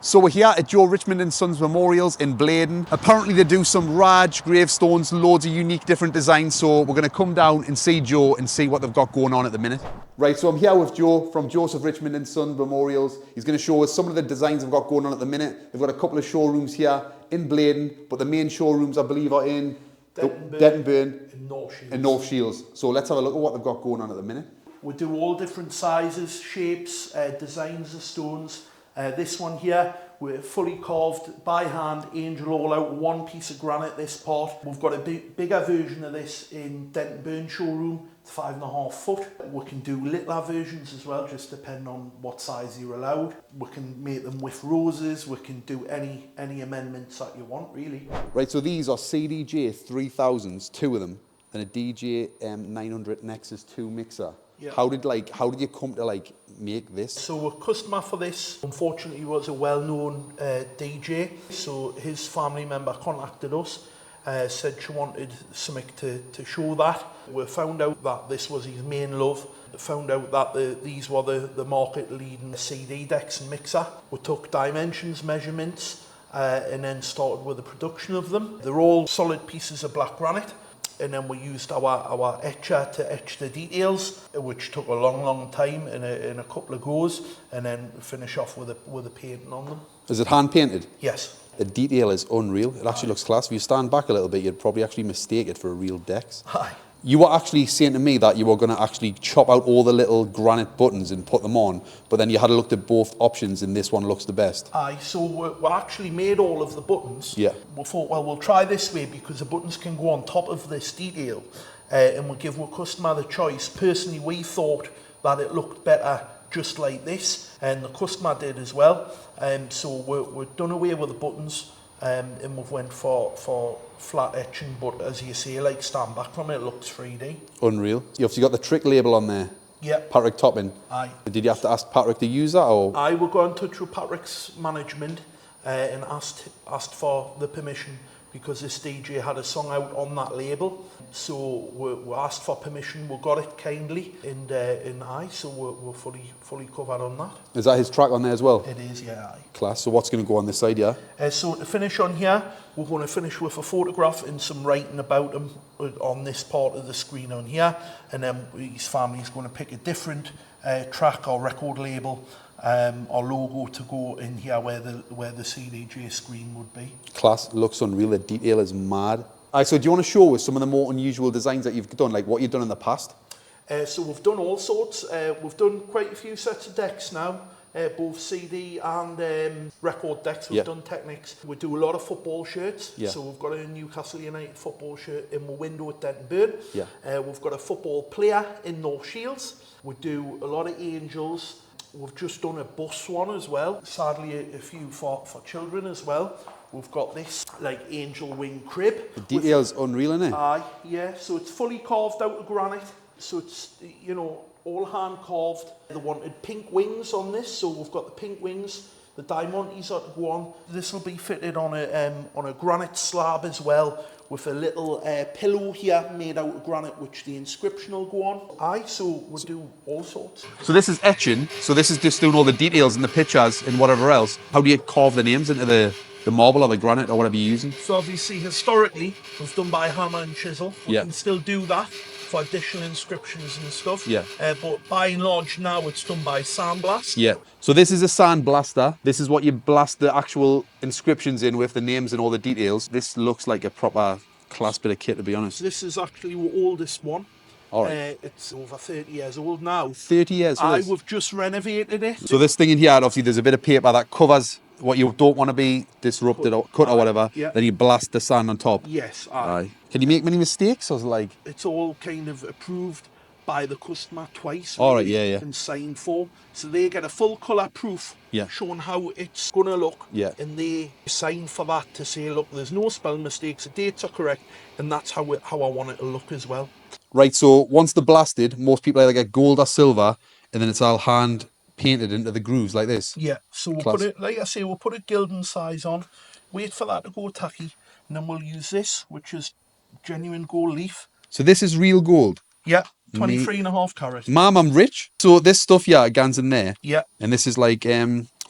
So we're here at Joe Richmond Sons Memorials in Bladen. Apparently they do some Raj gravestones, loads of unique different designs. So we're going to come down and see Joe and see what they've got going on at the minute. Right, so I'm here with Joe from Joseph Richmond Sons Memorials. He's going to show us some of the designs they've got going on at the minute. They've got a couple of showrooms here in Bladen, but the main showrooms I believe are in Denton Burn and North Shields. So let's have a look at what they've got going on at the minute. We do all different sizes, shapes, designs of stones. This one here, we're fully carved by hand, angel all out, one piece of granite this part. We've got a bigger version of this in Denton Burn showroom, 5.5 foot. We can do littler versions as well, just depending on what size you're allowed. We can make them with roses, we can do any amendments that you want, really. Right, so these are CDJ 3000s, two of them, and a DJ 900 Nexus 2 mixer. Yeah. How did you come to make this? So a customer for this, unfortunately, was a well-known DJ. So his family member contacted us, said she wanted something to show that. We found out that this was his main love. Found out that these were the market-leading CD decks and mixer. We took dimensions, measurements, and then started with the production of them. They're all solid pieces of black granite. And then we used our etcher to etch the details, which took a long time in a couple of goes, and then finish off with a painting on them. Is it hand painted? Yes. The detail is unreal. It actually looks class. If you stand back a little bit, you'd probably actually mistake it for a real Dex. Aye. You were actually saying to me that you were going to actually chop out all the little granite buttons and put them on, but then you had looked at both options and this one looks the best. Aye, so we actually made all of the buttons. Yeah. We thought, well, we'll try this way because the buttons can go on top of this detail, and we'll give our customer the choice. Personally, we thought that it looked better just like this, and the customer did as well. So we've done away with the buttons. And we've went for flat etching, but as you say, stand back from it, it looks 3D. Unreal. You obviously got the trick label on there. Yeah. Patrick Topping. Aye. Did you have to ask Patrick to use that, or? I will go in touch with Patrick's management and asked for the permission because this DJ had a song out on that label. So we asked for permission, we got it kindly, so we're fully covered on that. Is that his track on there as well? It is, yeah. Aye. Class. So what's going to go on this side, yeah? So to finish on here, we're going to finish with a photograph and some writing about him on this part of the screen on here, and then his family's going to pick a different track or record label or logo to go in here where the CDJ screen would be. Class. Looks unreal. The detail is mad. So do you want to show us some of the more unusual designs that you've done, like what you've done in the past? So we've done all sorts. We've done quite a few sets of decks now, both CD and record decks. We've done Technics. We do a lot of football shirts. Yeah. So we've got a Newcastle United football shirt in the window at Denton Burn. Yeah. We've got a football player in North Shields. We do a lot of angels. We've just done a bus one as well. Sadly, a few for children as well. We've got this angel wing crib. The detail's unreal, isn't it? Aye, yeah. So it's fully carved out of granite. So it's, all hand carved. They wanted pink wings on this, so we've got the pink wings. The diamantes are to go on. This will be fitted on a granite slab as well, with a little pillow here made out of granite, which the inscription will go on. Aye, so we'll do all sorts. So this is etching. So this is just doing all the details and the pictures and whatever else. How do you carve the names into the marble or the granite or whatever you're using? So obviously, historically, it was done by hammer and chisel. We can still do that for additional inscriptions and stuff. Yeah. But by and large now, it's done by sandblast. Yeah. So this is a sandblaster. This is what you blast the actual inscriptions in with, the names and all the details. This looks like a proper class bit of kit, to be honest. This is actually the oldest one. All right. It's over 30 years old now. 30 years old? We've just renovated it. So this thing in here, obviously there's a bit of paper that covers what you don't want to be disrupted or cut or whatever. Yeah. Then you blast the sand on top. Yes. Aye. Can you make many mistakes, or is it like? It's all kind of approved by the customer twice. All right, yeah. And signed for. So they get a full colour proof showing how it's going to look. Yeah. And they sign for that to say, look, there's no spelling mistakes, the dates are correct, and that's how I want it to look as well. Right, so once they're blasted, most people either get gold or silver, and then it's all hand painted into the grooves like this. Yeah, so we'll put it, like I say, we'll put a gilding size on, wait for that to go tacky, and then we'll use this, which is genuine gold leaf. So this is real gold? Yeah, 23.5 carat. Mom, I'm rich. So this stuff, yeah, guns in there. Yeah. And this is like,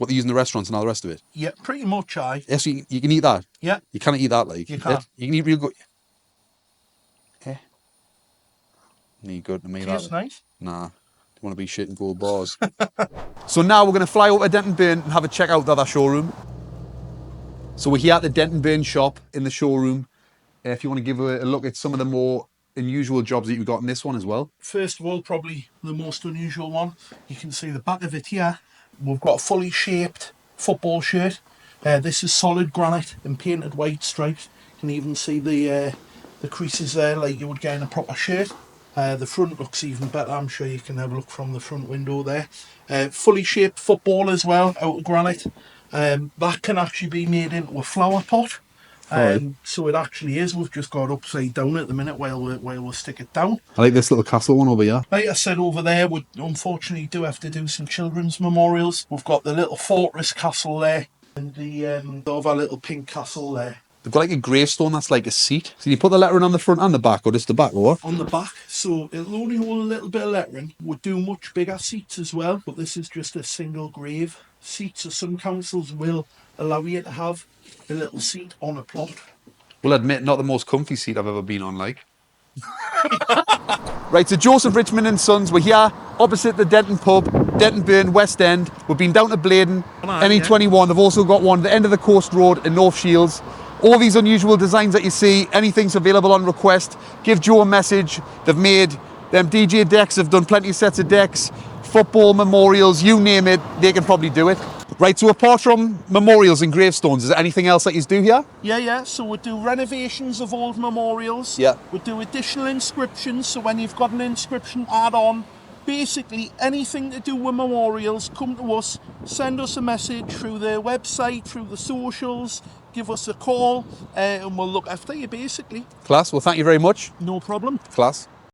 What they use in the restaurants and all the rest of it. Yeah, pretty much, aye. Yes, you can eat that. Yeah. You can't eat that, like. You can't. You can eat real good. Yeah. Need good to me, Tastes that. nice. Nah. You want to be shit in gold bars. So now we're going to fly over to Denton Burn and have a check out the other showroom. So we're here at the Denton Burn shop in the showroom. If you want to give a look at some of the more unusual jobs that you've got in this one as well. First of all, probably the most unusual one. You can see the back of it here. We've got a fully shaped football shirt. This is solid granite and painted white stripes. You can even see the creases there like you would get in a proper shirt. The front looks even better. I'm sure you can have a look from the front window there. Fully shaped football as well, out of granite. That can actually be made into a flower pot. So it actually is. We've just got it upside down at the minute while we stick it down. I like this little castle one over here. Like I said, over there, we unfortunately do have to do some children's memorials. We've got the little fortress castle there and the other little pink castle there. They've got like a gravestone that's like a seat. So you put the lettering on the front and the back, or just the back, or what? On the back, so it'll only hold a little bit of lettering. We do much bigger seats as well, but this is just a single grave seat. So some councils will allow you to have a little seat on a plot. We'll admit, not the most comfy seat I've ever been on, like. Right, so Joseph Richmond Sons, we're here opposite the Denton pub, Denton Burn, West End. We've been down to Bladen, NE21. They've also got one at the end of the Coast Road in North Shields. All these unusual designs that you see, anything's available on request. Give Joe a message. They've made them DJ decks, they've done plenty of sets of decks, football memorials, you name it, they can probably do it. Right, so apart from memorials and gravestones, is there anything else that you do here? Yeah, so we do renovations of old memorials. Yeah. We do additional inscriptions, so when you've got an inscription add-on, basically anything to do with memorials, come to us, send us a message through the website, through the socials, give us a call, and we'll look after you, basically. Class, well thank you very much. No problem. Class.